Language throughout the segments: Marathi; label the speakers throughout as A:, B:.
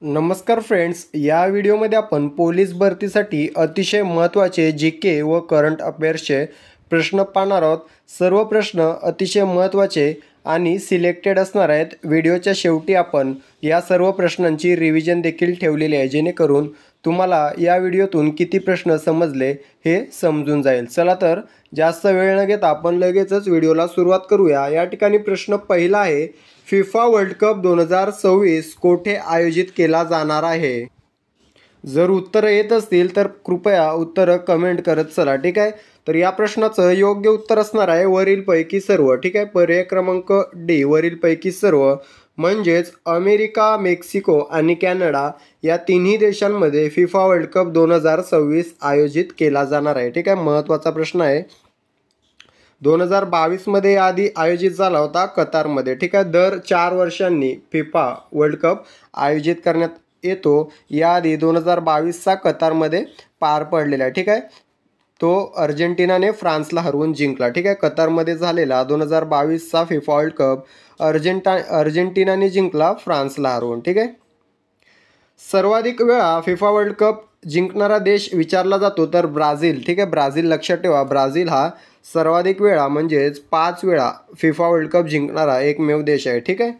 A: नमस्कार फ्रेंड्स, या व्हिडिओमध्ये आपण पोलीस भरतीसाठी अतिशय महत्त्वाचे जी.के व करंट अफेअर्सचे प्रश्न पाहणार आहोत। सर्व प्रश्न अतिशय महत्त्वाचे आणि सिलेक्टेड असणार आहेत। व्हिडिओच्या शेवटी आपण या सर्व प्रश्नांची रिव्हिजन देखील ठेवलेली आहे, जेणेकरून तुम्हाला या व्हिडिओतून किती प्रश्न समजले हे समजून जाईल। चला तर जास्त वेळ न घेता आपण लगेचच व्हिडिओला सुरुवात करूया। या ठिकाणी प्रश्न पहिला आहे, फिफा वर्ल्ड कप 2026 कोठे आयोजित केला जाणार आहे? जर उत्तरं येत असतील तर कृपया उत्तरं कमेंट करत चला, ठीक आहे। तर या प्रश्नाचं योग्य उत्तर असणार आहे वरीलपैकी सर्व, ठीक आहे। पर्याय क्रमांक डी, वरीलपैकी सर्व, म्हणजेच अमेरिका, मेक्सिको आणि कॅनडा या तिन्ही देशांमध्ये फिफा वर्ल्ड कप 2026 आयोजित केला जाणार आहे, ठीक आहे। महत्त्वाचा प्रश्न आहे। 2022 मध्ये आधी आयोजित झाला होता कतारमध्ये, ठीक आहे। दर 4 वर्षांनी फिफा वर्ल्ड कप आयोजित करण्यात येतो। याआधी 2022चा कतारमध्ये पार पडलेला आहे, ठीक आहे। तो अर्जेंटिनाने फ्रान्सला हरवून जिंकला, ठीक आहे। कतारमध्ये झालेला 2022चा फिफा वर्ल्ड कप अर्जेंटिनाने जिंकला फ्रान्सला हरवून, ठीक आहे। सर्वाधिक वेळा फिफा वर्ल्ड कप जिंकणारा देश विचारला जातो तर ब्राझील, ठीक आहे। ब्राझील लक्षात ठेवा, ब्राझील हा सर्वाधिक वेळा म्हणजेच 5 वेळा फिफा वर्ल्ड कप जिंकणारा एकमेव देश आहे, ठीक आहे।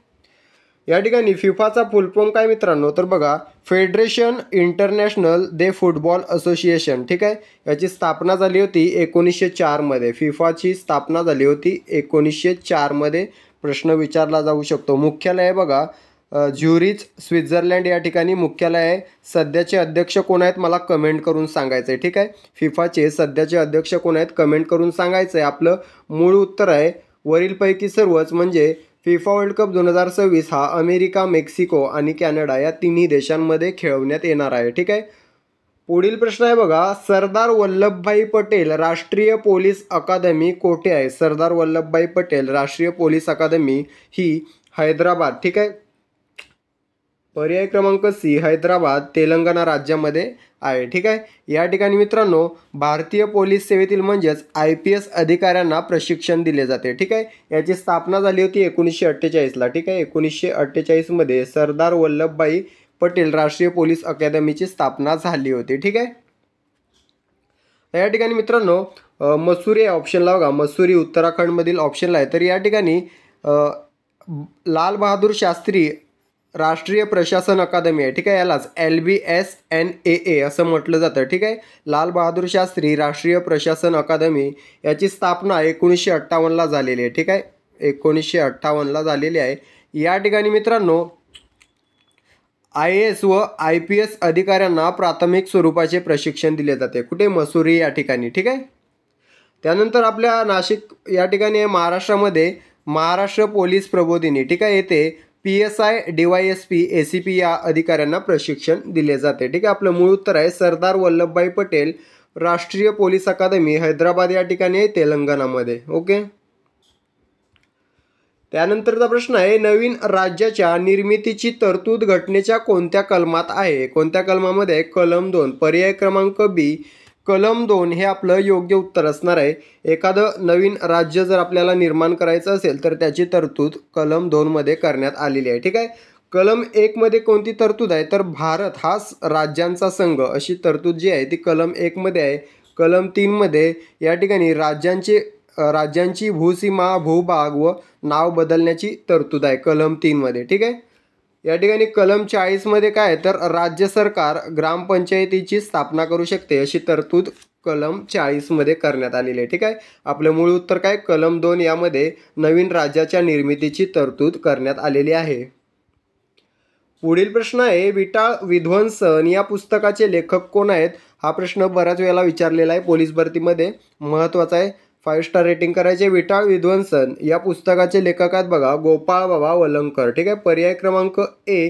A: या ठिकाणी फिफाचा फुल फॉर्म काय मित्रांनो, तर बघा, फेडरेशन इंटरनॅशनल दे फुटबॉल असोसिएशन, ठीक आहे। याची स्थापना झाली होती 1904 मध्ये। फिफाची स्थापना झाली होती 1904 मध्ये। प्रश्न विचारला जाऊ शकतो। मुख्यालय आहे बघा झ्युरिच, स्वित्झर्लंड या ठिकाणी मुख्यालय आहे। सध्याचे अध्यक्ष कोण आहेत मला कमेंट करून सांगायचं आहे, ठीक आहे। फिफाचे सध्याचे अध्यक्ष कोण आहेत कमेंट करून सांगायचं आहे। आपलं मूळ उत्तर आहे वरीलपैकी सर्वच, म्हणजे फिफा वर्ल्ड कप 2026 हा अमेरिका, मेक्सिको आणि कॅनडा या तिन्ही देशांमध्ये खेळवण्यात येणार आहे, ठीक आहे। पुढील प्रश्न आहे बघा, सरदार वल्लभभाई पटेल राष्ट्रीय पोलीस अकादमी कोठे आहे? सरदार वल्लभभाई पटेल राष्ट्रीय पोलीस अकादमी ही हैदराबाद, ठीक आहे। पर्याय क्रमांक सी, हैदराबाद, तेलंगणा राज्यामध्ये आहे, ठीक आहे। या ठिकाणी मित्रांनो भारतीय पोलीस सेवेतील म्हणजेच IPS अधिकाऱ्यांना प्रशिक्षण दिले जाते, ठीक आहे। याची स्थापना झाली होती 1948ला, ठीक आहे। 1948 मध्ये सरदार वल्लभभाई पटेल राष्ट्रीय पोलीस अकादमीची स्थापना झाली होती, ठीक आहे। या ठिकाणी मित्रांनो मसुरी ऑप्शनला बघा, मसुरी उत्तराखंडमधील ऑप्शनला आहे। तर या ठिकाणी लाल बहादूर शास्त्री राष्ट्रीय प्रशासन अकादमी आहे, ठीक आहे। यालाच LBSNAA असं म्हटलं जातं, ठीक आहे। लाल बहादूर शास्त्री राष्ट्रीय प्रशासन अकादमी याची स्थापना 1958ला झालेली आहे, ठीक आहे। 1958ला झालेली आहे। या ठिकाणी मित्रांनो IAS व IPS अधिकाऱ्यांना प्राथमिक स्वरूपाचे प्रशिक्षण दिले जाते, कुठे? मसुरी या ठिकाणी, ठीक आहे। त्यानंतर आपल्या नाशिक या ठिकाणी आहे महाराष्ट्रामध्ये महाराष्ट्र पोलीस प्रबोधिनी, ठीक आहे। येथे PSI, DYSP, ACP या अधिकाऱ्यांना प्रशिक्षण दिले जाते, ठीक आहे। आपलं मूळ उत्तर आहे सरदार वल्लभभाई पटेल राष्ट्रीय पोलीस अकादमी हैदराबाद या ठिकाणी आहे, तेलंगणामध्ये, ओके। त्यानंतरचा प्रश्न आहे, नवीन राज्याच्या निर्मितीची तरतूद घटनेच्या कोणत्या कलमात आहे? कोणत्या कलमामध्ये? कलम 2, पर्याय क्रमांक बी, कलम 2 हे आपलं योग्य उत्तर असणार आहे। एखादं नवीन राज्य जर आपल्याला निर्माण करायचं असेल तर त्याची तरतूद कलम 2 मध्ये करण्यात आलेली आहे, ठीक आहे। कलम 1 मध्ये कोणती तरतूद आहे? तर भारत हा राज्यांचा संघ अशी तरतूद जी आहे ती कलम 1 मध्ये आहे। कलम 3 मध्ये या ठिकाणी राज्यांची भूसीमा, भूभाग व नाव बदलण्याची तरतूद आहे कलम 3 मध्ये, ठीक आहे। या ठिकाणी कलम 40 मध्ये काय आहे तर राज्य सरकार ग्रामपंचायतीची स्थापना करू शकते अशी तरतूद कलम 40 मध्ये करण्यात आलेली आहे, ठीक आहे। आपलं मूळ उत्तर काय? कलम 2 यामध्ये नवीन राज्याच्या निर्मितीची तरतूद करण्यात आलेली आहे। पुढील प्रश्न आहे, विटाळ विध्वंसन या पुस्तकाचे लेखक कोण आहेत? हा प्रश्न बऱ्याच वेळेला विचारलेला आहे पोलीस भरतीमध्ये, महत्त्वाचा आहे। 5 स्टार रेटिंग करायचे। विटाळ विध्वंसन या पुस्तकाचे लेखक आहेत बघा गोपाळ बाबा वलंगकर, ठीक आहे। पर्याय क्रमांक ए,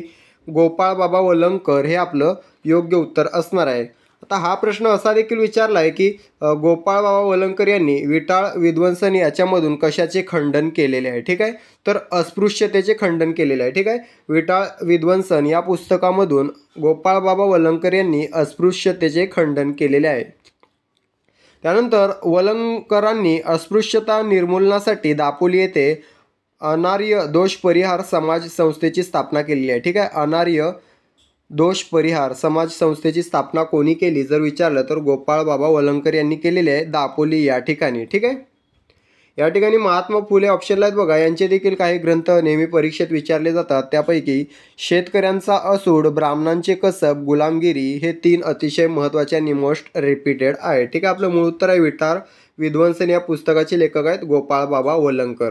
A: गोपाळ बाबा वलंगकर हे आपलं योग्य उत्तर असणार आहे। आता हा प्रश्न असा देखील विचारला आहे की गोपाळ बाबा वलंगकर यांनी विटाळ विध्वंसन याच्यामधून कशाचे खंडन केलेले आहे? ठीक आहे, तर अस्पृश्यतेचे खंडन केलेले आहे। ठीक आहे, विटाळ विध्वंसन या पुस्तकामधून गोपाळ बाबा वलंगकर यांनी अस्पृश्यतेचे खंडन केलेले आहे। त्यानंतर वलंगकरांनी अस्पृश्यता निर्मूलनासाठी दापोली येथे अनार्य दोष परिहार समाज संस्थेची स्थापना केलेली आहे। ठीक आहे, अनार्य दोष परिहार समाज संस्थेची स्थापना कोणी केली जर विचारलं तर गोपाळ बाबा वलंकर यांनी केलेले आहे दापोली या ठिकाणी. ठीक आहे. या ठिकाणी महात्मा फुले ऑप्शनला आहेत बघा. यांचे देखील काही ग्रंथ नेहमी परीक्षेत विचारले जातात. त्यापैकी शेतकऱ्यांचा असूड, ब्राह्मणांचे कसब, गुलामगिरी हे 3 अतिशय महत्त्वाचे आणि मोस्ट रिपीटेड आहे. ठीक आहे. आपलं मूळ उत्तर आहे विटार विध्वंसन या पुस्तकाचे लेखक आहेत गोपाळ बाबा वलंकर.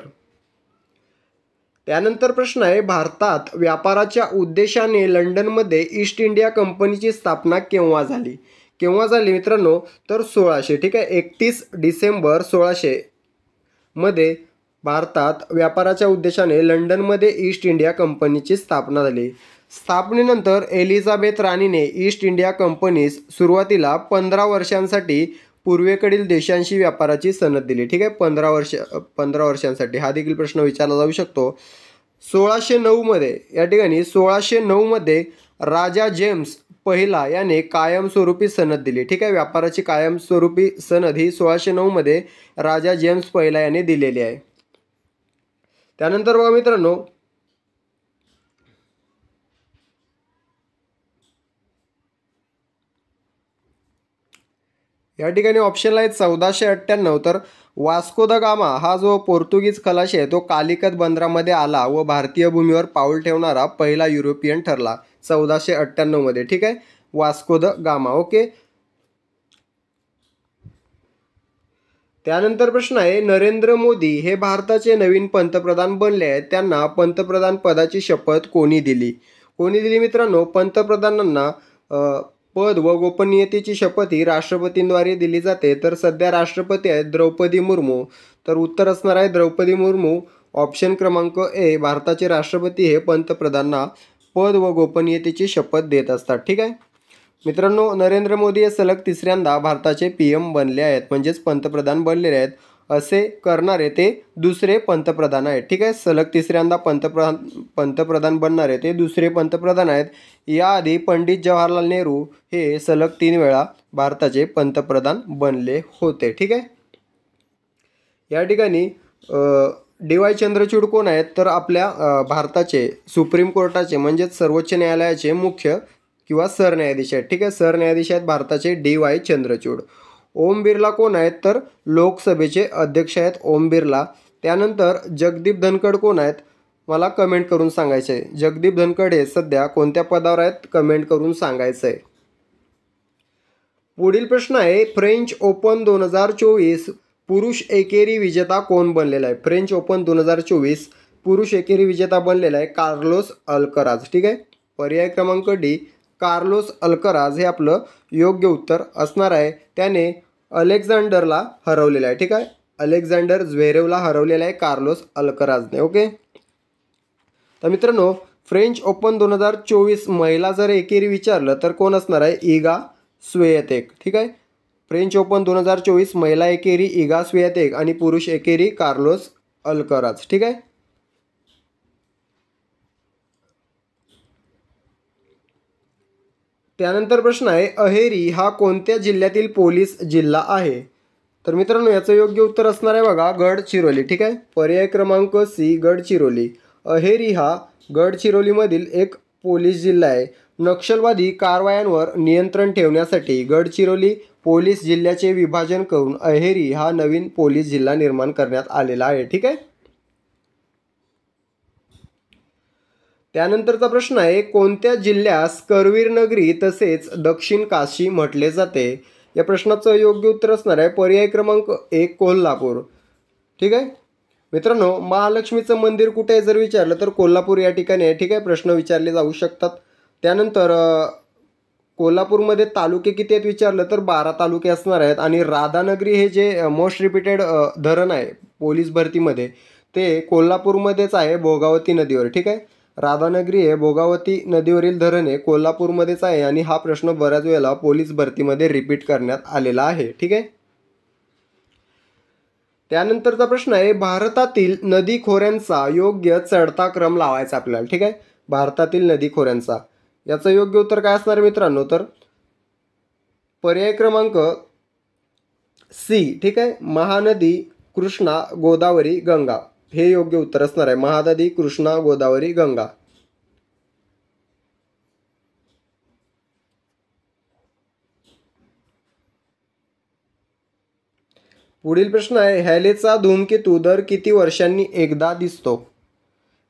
A: त्यानंतर प्रश्न आहे भारतात व्यापाराच्या उद्देशाने लंडनमध्ये ईस्ट इंडिया कंपनीची स्थापना केव्हा झाली? केव्हा झाली मित्रांनो? तर 1600. ठीक आहे. 31 डिसेंबर 1600 मध्ये भारतात व्यापाराच्या उद्देशाने लंडनमध्ये ईस्ट इंडिया कंपनीची स्थापना झाली. स्थापनेनंतर एलिझाबेथ राणीने ईस्ट इंडिया कंपनीस सुरुवातीला 15 वर्षांसाठी पूर्वेकडील देशांशी व्यापाराची सनद दिली. ठीक आहे. 15 वर्षांसाठी. हा देखील प्रश्न विचारला जाऊ शकतो. 1609 मध्ये या ठिकाणी 1609 मध्ये राजा जेम्स पहिला याने कायमस्वरूपी सनद दिली. ठीक आहे. व्यापाराची कायमस्वरूपी सनद ही 1609 मध्ये राजा जेम्स पहिला याने दिलेली आहे. त्यानंतर बघा मित्रांनो, या ठिकाणी ऑप्शनला आहे 1498. तर वास्को द गामा हा जो पोर्तुगीज खलाशी आहे तो कालिकत बंदरामध्ये आला व भारतीय भूमीवर पाऊल ठेवणारा पहिला युरोपियन ठरला 1498 मध्ये. ठीक आहे. Vasco the gamma. ओके. त्यानंतर प्रश्न आहे नरेंद्र मोदी हे भारताचे नवीन पंतप्रधान बनले आहेत. त्यांना पंतप्रधान पदाची शपथ कोणी दिली? कोणी दिली मित्रांनो? पंतप्रधानांना पद व गोपनीयतेची शपथ ही राष्ट्रपतींद्वारे दिली जाते. तर सध्या राष्ट्रपती आहेत द्रौपदी मुर्मू. तर उत्तर असणार आहे द्रौपदी मुर्मू. ऑप्शन क्रमांक ए. भारताचे राष्ट्रपती हे पंतप्रधानांना पद व गोपनीयतेची शपथ देत असतात. ठीक आहे मित्रांनो. नरेंद्र मोदी हे सलग 3ऱ्यांदा भारताचे PM बनले आहेत, म्हणजेच पंतप्रधान बनलेले आहेत. असे करणारे ते दुसरे पंतप्रधान आहेत. ठीक आहे. सलग 3ऱ्यांदा पंतप्रधान बनणारे ते दुसरे पंतप्रधान आहेत. याआधी पंडित जवाहरलाल नेहरू हे सलग 3 वेळा भारताचे पंतप्रधान बनले होते. ठीक आहे. या ठिकाणी DY चंद्रचूड कोण आहेत? तर आपल्या भारताचे सुप्रीम कोर्टाचे म्हणजेच सर्वोच्च न्यायालयाचे मुख्य किंवा सरन्यायाधीश आहेत. ठीक आहे. सरन्यायाधीश आहेत भारताचे DY चंद्रचूड. ओम बिर्ला कोण आहेत? तर लोकसभेचे अध्यक्ष आहेत ओम बिर्ला. त्यानंतर जगदीप धनखड कोण आहेत? मला कमेंट करून सांगायचं आहे. जगदीप धनखड हे सध्या कोणत्या पदावर आहेत? कमेंट करून सांगायचं आहे. पुढील प्रश्न आहे फ्रेंच ओपन 2024 पुरुष एकेरी विजेता कोण बनलेला आहे? फ्रेंच ओपन 2024 पुरुष एकेरी विजेता बनलेला आहे कार्लोस अल्कराज. ठीक आहे. पर्याय क्रमांक डी. कार्लोस अल्कराज हे आपलं योग्य उत्तर असणार आहे. त्याने अलेक्झांडरला हरवलेलं आहे. ठीक आहे. अलेक्झांडर झ्वेरेवला हरवलेला आहे कार्लोस अल्कराजने. ओके. तर मित्रांनो फ्रेंच ओपन 2024 महिला जर एकेरी विचारलं तर कोण असणार आहे? Iga Swiatek. ठीक आहे. फ्रेंच ओपन 2024 महिला एकेरी इगा स्वियातेक आणि पुरुष एकेरी कार्लोस अल्कराज. ठीक आहे. त्यानंतर प्रश्न आहे अहेरी हा कोणत्या जिल्ह्यातील पोलीस जिल्हा आहे? तर मित्रांनो याचं योग्य उत्तर असणार आहे बघा गडचिरोली. ठीक आहे. पर्याय क्रमांक सी गडचिरोली. अहेरी हा गडचिरोलीमधील एक पोलीस जिल्हा आहे. नक्षलवादी कारवायांवर नियंत्रण ठेवण्यासाठी गडचिरोली पोलीस जिल्ह्याचे विभाजन करून अहेरी हा नवीन पोलीस जिल्हा निर्माण करण्यात आलेला आहे. ठीक आहे. त्यानंतरचा प्रश्न आहे कोणत्या जिल्ह्यास करवीर नगरी तसेच दक्षिण काशी म्हटले जाते? या प्रश्नाचं योग्य उत्तर असणार आहे पर्याय क्रमांक 1 कोल्हापूर. ठीक आहे मित्रांनो. महालक्ष्मीचं मंदिर कुठे आहे जर विचारलं तर कोल्हापूर या ठिकाणी आहे. ठीक आहे. प्रश्न विचारले जाऊ शकतात. त्यानंतर कोल्हापूरमध्ये तालुके किती आहेत विचारलं तर 12 तालुके असणार आहेत. आणि राधानगरी हे जे मोस्ट रिपीटेड धरण आहे पोलीस भरतीमध्ये ते कोल्हापूरमध्येच आहे भोगावती नदीवर. ठीक आहे. राधानगरी हे भोगावती नदीवरील धरण हे कोल्हापूरमध्येच आहे आणि हा प्रश्न बऱ्याच वेळेला पोलीस भरतीमध्ये रिपीट करण्यात आलेला आहे. ठीक आहे. त्यानंतरचा प्रश्न आहे भारतातील नदी खोऱ्यांचा योग्य चढता क्रम लावायचा आपल्याला. ठीक आहे. भारतातील नदी खोऱ्यांचा याचं योग्य उत्तर काय असणार मित्रांनो? तर पर्याय क्रमांक सी. ठीक आहे. महानदी कृष्णा गोदावरी गंगा हे योग्य उत्तर असणार आहे. महानदी कृष्णा गोदावरी गंगा. पुढील प्रश्न आहे, हॅलेचा धूमकेतू दर किती वर्षांनी एकदा दिसतो?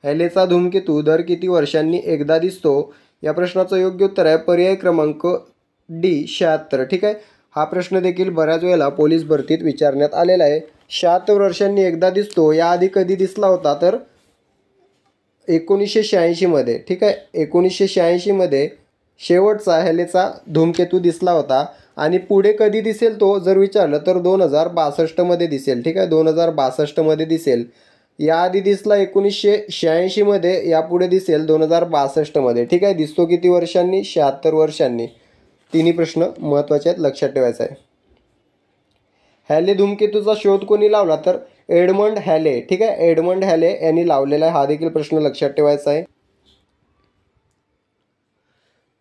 A: हॅलेचा धूमकेतू दर किती वर्षांनी एकदा दिसतो? या प्रश्नाचं योग्य उत्तर आहे पर्याय क्रमांक डी 76. ठीक आहे. हा प्रश्न देखील बऱ्याच वेळेला पोलीस भरतीत विचारण्यात आलेला आहे. 76 वर्षांनी एकदा दिसतो. याआधी कधी दिसला होता तर 1986 मध्ये. ठीक आहे. 1986 मध्ये शेवटचा हॅलेचा धूमकेतू दिसला होता. आणि पुढे कधी दिसेल तो जर विचारलं तर 2062 मध्ये दिसेल. ठीक आहे. 2062 मध्ये दिसेल. याआधी दिसला 1986 मध्ये, यापुढे दिसेल 2062 मध्ये. ठीक आहे. दिसतो किती वर्षांनी? 76 वर्षांनी. तिन्ही प्रश्न महत्त्वाचे आहेत, लक्षात ठेवायचं आहे. हॅले धूमकेतूचा शोध कोणी लावला तर एडमंड हॅले. ठीक आहे. एडमंड हॅले यांनी लावलेला आहे. हा देखील प्रश्न लक्षात ठेवायचा आहे.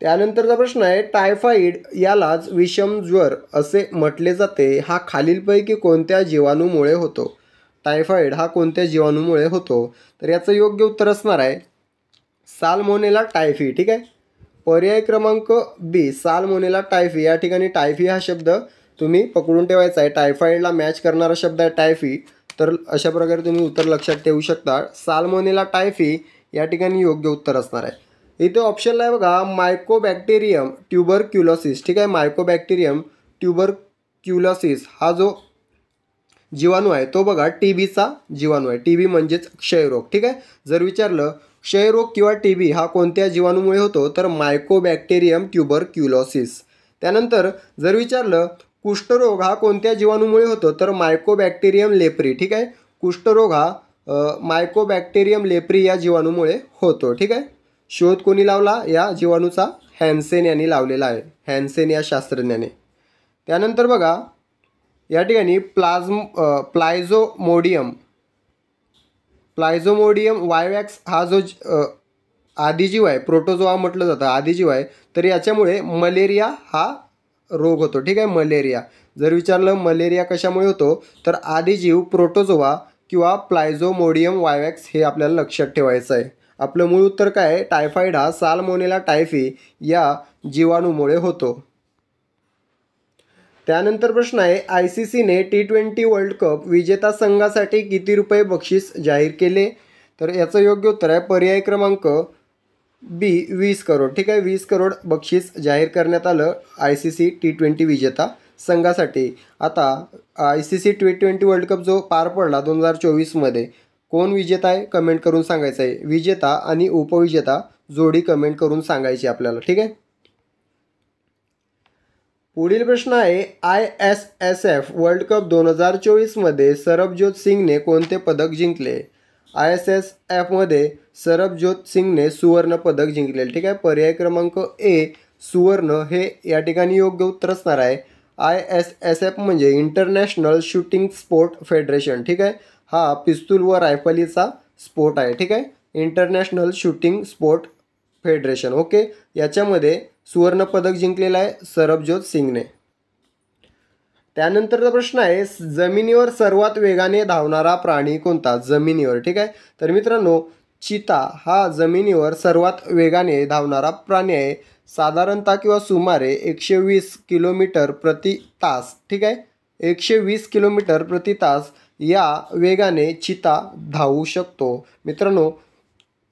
A: त्यानंतरचा प्रश्न आहे, टायफॉइड यालाच विषम ज्वर असे म्हटले जाते. हा खालीलपैकी कोणत्या जीवाणूमुळे होतो? टायफॉइड हा कोणत्या जीवाणूमुळे होतो? तर याचं योग्य उत्तर असणार आहे साल्मोनेला टायफी. ठीक आहे. पर्याय क्रमांक बी साल्मोनेला टायफी. या ठिकाणी टायफी हा शब्द तुम्ही पकडून ठेवायचा आहे. टायफॉइडला मॅच करणारा शब्द आहे टायफी. तर अशा प्रकारे तुम्ही उत्तर लक्षात ठेवू शकता. साल्मोनेला टायफी या ठिकाणी योग्य उत्तर असणार आहे. इथे ऑप्शनला आहे बघा, मायकोबॅक्टेरियम ट्युबरक्युलोसिस. ठीक आहे. मायकोबॅक्टेरियम ट्युबरक्युलोसिस हा जो जीवाणू आहे तो बघा टीबीचा जीवाणू आहे. टीबी म्हणजेच क्षयरोग. ठीक आहे. जर विचारलं क्षयरोग किंवा टीबी हा कोणत्या जीवाणूमुळे होतो तर मायकोबॅक्टेरियम ट्युबरक्युलोसिस. त्यानंतर जर विचारलं कुष्ठरोग हा कोणत्या जीवाणूमुळे होतो तर मायकोबॅक्टेरियम लेप्री. ठीक आहे. कुष्ठरोग हा मायकोबॅक्टेरियम लेप्री या जीवाणूमुळे होतो. ठीक आहे. शोध कोणी लावला या जीवाणूचा? हॅन्सेन यांनी लावलेला आहे. हॅन्सेन या शास्त्रज्ञाने. त्यानंतर बघा या ठिकाणी प्लाझ्मोडियम वायवॅक्स हा जो आदिजीव आहे, प्रोटोझोआ म्हटलं जातं, आदिजीव आहे. तर याच्यामुळे मलेरिया हा रोग होतो. ठीक आहे. मलेरिया जर विचारलं मलेरिया कशामुळे होतो तर आदिजीव प्रोटोझोआ किंवा प्लाझ्मोडियम वायवॅक्स हे आपल्याला लक्षात ठेवायचं आहे. आपलं मूळ उत्तर काय आहे? टायफॉइड हा साल्मोनेला टायफी या जीवाणूमुळे होतो. त्यानंतर प्रश्न आहे, ICCने T20 वर्ल्ड कप विजेता संघासाठी किती रुपये बक्षीस जाहीर केले? तर याचं योग्य उत्तर आहे पर्याय क्रमांक बी 20 करोड. ठीक आहे. 20 करोड बक्षीस जाहीर करण्यात आलं ICC T20 विजेता संघासाठी. आता ICC T20 वर्ल्ड कप जो पार पडला 2024 मध्ये कोण विजेता आहे कमेंट करून सांगायचं आहे. विजेता आणि उपविजेता जोडी कमेंट करून सांगायची आपल्याला. ठीक आहे. पुढील प्रश्न आहे, ISSF वर्ल्ड कप 2024 मध्ये सरबजोत सिंगने कोणते पदक जिंकले? ISSF मध्ये सरबजोत सिंगने सुवर्ण पदक जिंकले. ठीक आहे. पर्याय क्रमांक ए सुवर्ण हे या ठिकाणी योग्य उत्तर असणार आहे. ISSF म्हणजे इंटरनॅशनल शूटिंग स्पोर्ट फेडरेशन. ठीक आहे. हा पिस्तूल व रायफलीचा स्पोर्ट आहे. ठीक आहे. International shooting sport federation. Okay. याच्यामध्ये सुवर्ण पदक जिंकलेलं आहे सरबजोत सिंगने. त्यानंतरचा प्रश्न आहे, जमिनीवर सर्वात वेगाने धावणारा प्राणी कोणता? जमिनीवर. ठीक आहे. तर मित्रांनो चिता हा जमिनीवर सर्वात वेगाने धावणारा प्राणी आहे. साधारणतः किंवा सुमारे 120 किलोमीटर प्रति तास. ठीक आहे. 120 किलोमीटर प्रति तास या वेगाने चिता धावू शकतो. मित्रांनो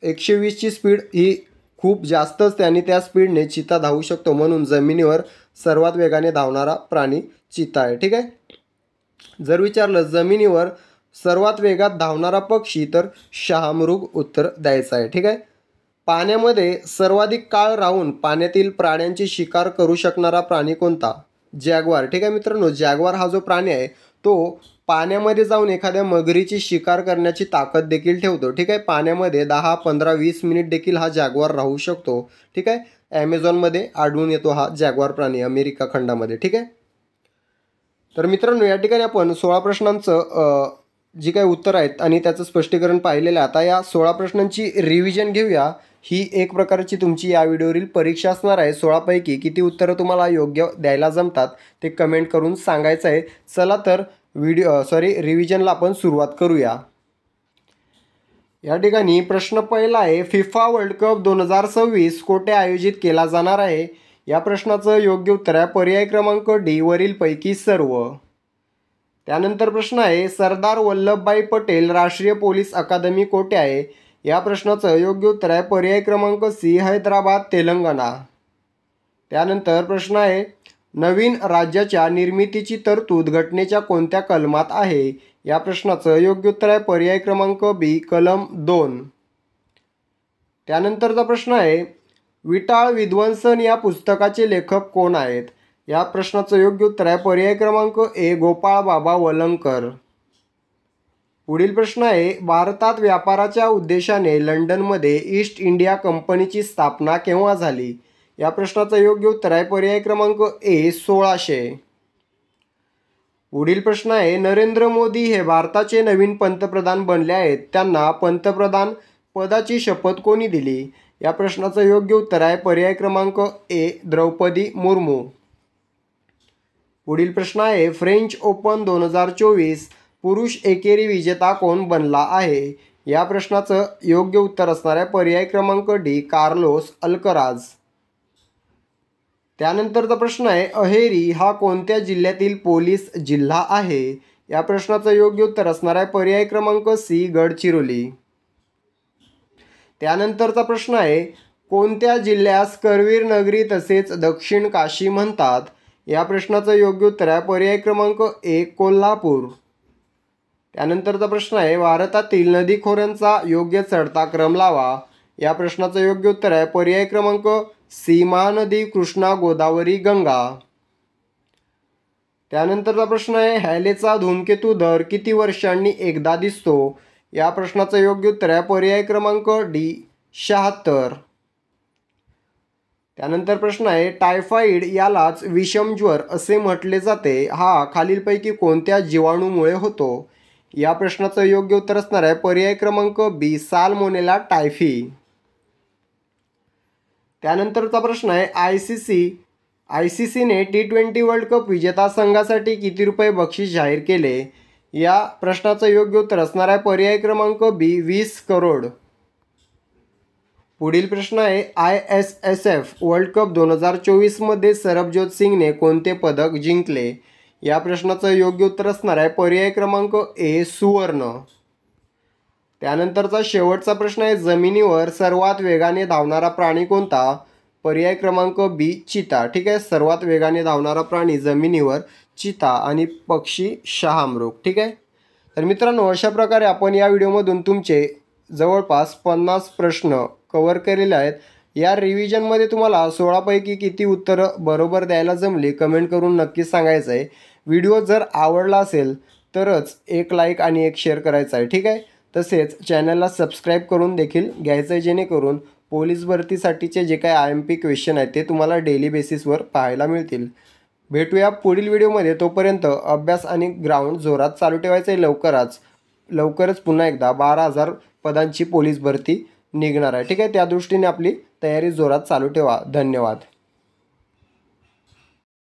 A: 120ची स्पीड ही खूप जास्त असते आणि त्या स्पीडने चिता धावू शकतो. म्हणून जमिनीवर सर्वात वेगाने धावणारा प्राणी चिता आहे. ठीक आहे. जर विचारलं जमिनीवर सर्वात वेगात धावणारा पक्षी तर शहामृग उत्तर द्यायचं आहे. ठीक आहे. पाण्यामध्ये सर्वाधिक काळ राहून पाण्यातील प्राण्यांची शिकार करू शकणारा प्राणी कोणता? जॅग्वार. ठीक आहे मित्रांनो. जॅग्वार हा जो प्राणी आहे तो पाण्यामध्ये जाऊन एखाद्या मगरीची शिकार करण्याची ताकद देखील ठेवतो. ठीक आहे. पाण्यामध्ये 10, 15, 20 मिनिट देखील हा जॅग्वार राहू शकतो. ठीक आहे. ॲमेझॉनमध्ये आढळून येतो हा जॅग्वार प्राणी अमेरिका खंडामध्ये. ठीक आहे. तर मित्रांनो या ठिकाणी आपण 16 प्रश्नांचं जी काही उत्तर आहेत आणि त्याचं स्पष्टीकरण पाहिलेलं आहे. आता या 16 प्रश्नांची रिव्हिजन घेऊया. ही एक प्रकारची तुमची या व्हिडिओवरील परीक्षा असणार आहे. 16 पैकी किती उत्तरं तुम्हाला योग्य द्यायला जमतात ते कमेंट करून सांगायचं आहे. चला तर रिव्हिजनला आपण सुरुवात करूया. या ठिकाणी प्रश्न पहिला आहे, फिफा वर्ल्ड कप 2026 कोठे आयोजित केला जाणार आहे? या प्रश्नाचं योग्य उत्तर आहे पर्याय क्रमांक डी वरील पैकी सर्व. त्यानंतर प्रश्न आहे सरदार वल्लभभाई पटेल राष्ट्रीय पोलीस अकादमी कोठे आहे? या प्रश्नाचं योग्य उत्तर आहे पर्याय क्रमांक सी, हैदराबाद, तेलंगणा. त्यानंतर प्रश्न आहे नवीन राज्याच्या निर्मितीची तरतूद घटनेच्या कोणत्या कलमात आहे? या प्रश्नाचं योग्य उत्तर आहे पर्याय क्रमांक बी, कलम 2. त्यानंतरचा प्रश्न आहे विटाळ विध्वंसन या पुस्तकाचे लेखक कोण आहेत? या प्रश्नाचं योग्य उत्तर आहे पर्याय क्रमांक ए, गोपाळ बाबा वलंगकर. पुढील प्रश्न आहे भारतात व्यापाराच्या उद्देशाने लंडनमध्ये ईस्ट इंडिया कंपनीची स्थापना केव्हा झाली? या प्रश्नाचं योग्य उत्तर आहे पर्याय क्रमांक ए, 1600. पुढील प्रश्न आहे नरेंद्र मोदी हे भारताचे नवीन पंतप्रधान बनले आहेत, त्यांना पंतप्रधान पदाची शपथ कोणी दिली? या प्रश्नाचं योग्य उत्तर आहे पर्याय क्रमांक ए, द्रौपदी मुर्मू. पुढील प्रश्न आहे फ्रेंच ओपन 2024 पुरुष एकेरी विजेता कोण बनला आहे? या प्रश्नाचं योग्य उत्तर असणार आहे पर्याय क्रमांक डी, कार्लोस अल्कराज. त्यानंतरचा प्रश्न आहे अहेरी हा कोणत्या जिल्ह्यातील पोलीस जिल्हा आहे? या प्रश्नाचं योग्य उत्तर असणार आहे पर्याय क्रमांक सी, गडचिरोली. त्यानंतरचा प्रश्न आहे कोणत्या जिल्ह्यास करवीर नगरी तसेच दक्षिण काशी म्हणतात? या प्रश्नाचं योग्य उत्तर आहे पर्याय क्रमांक ए, कोल्हापूर. त्यानंतरचा प्रश्न आहे भारतातील नदीखोऱ्यांचा योग्य चढता क्रम लावा. या प्रश्नाचं योग्य उत्तर आहे पर्याय क्रमांक सी, महानदी, कृष्णा, गोदावरी, गंगा. त्यानंतरचा प्रश्न आहे हॅलेचा धूमकेतू दर किती वर्षांनी एकदा दिसतो? या प्रश्नाचं योग्य उत्तर आहे पर्याय क्रमांक डी, 76. त्यानंतर प्रश्न आहे टायफॉइड यालाच विषमज्वर असे म्हटले जाते, हा खालीलपैकी कोणत्या जीवाणूमुळे होतो? या प्रश्नाचं योग्य उत्तर असणार आहे पर्याय क्रमांक बी, साल्मोनेला टायफी. त्यानंतरचा प्रश्न आहे आयसीसीने T20 वर्ल्ड कप विजेता संघासाठी किती रुपये बक्षीस जाहीर केले? या प्रश्नाचं योग्य उत्तर असणार आहे पर्याय क्रमांक बी, 20 करोड. पुढील प्रश्न आहे ISSF वर्ल्ड कप 2024 मध्ये सरबजोत सिंगने कोणते पदक जिंकले? या प्रश्नाचं योग्य उत्तर असणार आहे पर्याय क्रमांक ए, सुवर्ण. त्यानंतरचा शेवटचा प्रश्न आहे जमिनीवर सर्वात वेगाने धावणारा प्राणी कोणता? पर्याय क्रमांक बी, चिता. ठीक आहे, सर्वात वेगाने धावणारा प्राणी जमिनीवर चिता आणि पक्षी शहामृग. ठीक आहे, तर मित्रांनो अशा प्रकारे आपण या व्हिडिओमधून तुमचे जवळपास 50 प्रश्न कव्हर केलेले आहेत. या रिव्हिजनमध्ये तुम्हाला 16 पैकी किती उत्तरं बरोबर द्यायला जमली कमेंट करून नक्कीच सांगायचं आहे. व्हिडिओ जर आवडला असेल तरच एक लाईक आणि एक शेअर करायचा आहे. ठीक आहे, तसेच चॅनलला सबस्क्राईब करून देखील घ्यायचं आहे जेणेकरून पोलीस भरतीसाठीचे जे काही IMP क्वेश्चन आहेत ते तुम्हाला डेली बेसिसवर पाहायला मिळतील. भेटूया पुढील व्हिडिओमध्ये. तोपर्यंत अभ्यास आणि ग्राउंड जोरात चालू ठेवायचं आहे. लवकरच पुन्हा एकदा 12,000 पदांची पोलीस भरती निघणार आहे. ठीक आहे, त्या दृष्टीने आपली तयारी जोरात चालू ठेवा. धन्यवाद.